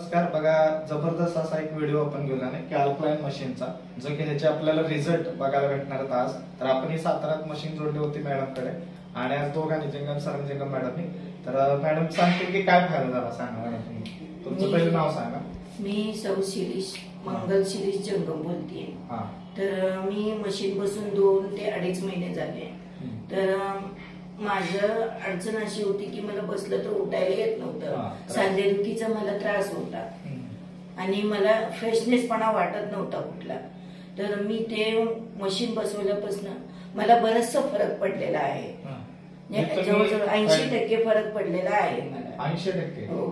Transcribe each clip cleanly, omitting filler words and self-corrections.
नमस्कार. बघा, जबरदस्त असा एक व्हिडिओ आपण घेऊन आला की अल्कलाइन मशीनचा, जो की ह्याचे आपल्याला रिझल्ट बघायला भेटणार आहेत आज. तर आपण ही साताऱ्यात मशीन जोडली होती मॅडमकडे आणि आज दोघांनी जिंगम सर जिंगम मॅडमनी. तर मॅडम सांगते की काय फायदा झाला, सांगा मॅडम तुम्ही. तुमचं पहिलं नाव सांगा. मी सौ शिरीष मंगल शिरीष जंगम बोलतेय. तर मी मशीन बसून 2 ते 2.5 महिने झाले. तर माझं अडचण अशी होती की मला बसलं तर उठायला येत नव्हतं. सांधेदुखीचा मला त्रास होता आणि मला फ्रेशनेसपणा वाटत नव्हता कुठला. तर मी ते मशीन बसवल्यापासून मला बराचसा फरक पडलेला आहे. जवळजवळ 80% फरक पडलेला आहे मला. 80%? हो.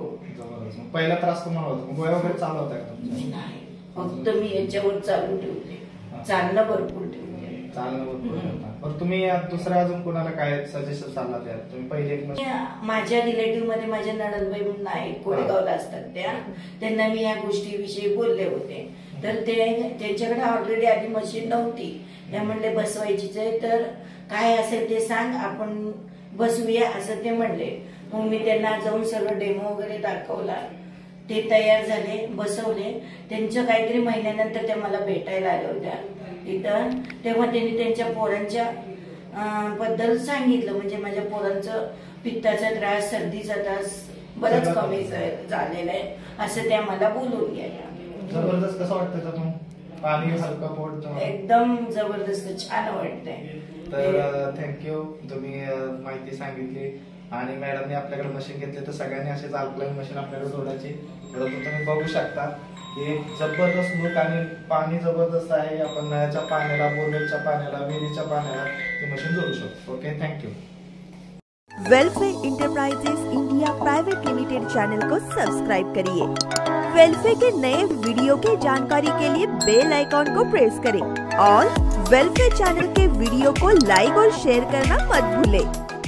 पहिला त्रास तुम्हाला होता, गोळ्या वगैरे चालू होता का तुमच्या? नाही, फक्त मी याच्यावर चालू ठेवते. चालणं भरपूर ठेवते. चालणं भरपूर. तुम्ही दुसऱ्या अजून कोणाला काय सजेशन सल्ला द्याल? तुम्ही पहिले माझ्या रिलेटिव्ह मध्ये माझ्या नणंदबाई म्हणून आहे, कोळेगावला असतात त्यांना मी या गोष्टीविषयी बोलले होते. तर त्यांच्याकडे ऑलरेडी आधी मशीन नव्हती. त्या म्हणले बसवायचीच आहे, तर काय असेल ते सांग, आपण बसवूया असं ते म्हणले. मग मी त्यांना जाऊन सगळं डेमो वगैरे दाखवला. ते तयार झाले, बसवले. त्यांचं काहीतरी महिन्यानंतर त्या मला भेटायला आल्या होत्या इथं. तेव्हा त्यांनी त्यांच्या पोरांच्या बद्दल सांगितलं. म्हणजे माझ्या पोरांचं पित्ताचा त्रास, सर्दीचा त्रास बराच कमी झालेला आहे असं त्या मला बोलून गेल्या. जबरदस्त. कसं वाटतं? पाणी हलकं पोट? एकदम जबरदस्त, छान वाटतंय. तर थँक्यू, तुम्ही माहिती सांगितली. आणि मॅडमने आपल्याकडे मशीन घेतले, तर सगळ्यांनी असेच अल्कलाइन मशीन आपल्याकडे जोडायची. तुम्ही बघू शकता की जबरदस्त लुक आणि पाणी जबरदस्त आहे. आपण नळाच्या पाण्याला, बोरवेलच्या पाण्याला, विहिरीच्या पाण्याला ही मशीन जोडू शकतो. Okay, thank you. Welfare enterprises India private limited channel को सब्सक्राइब करिए। वेलफेयर के नए वीडियो की जानकारी के लिए बेल आइकॉन को प्रेस करें और वेलफेयर चैनल के वीडियो को लाइक और शेयर करना मत भूलें।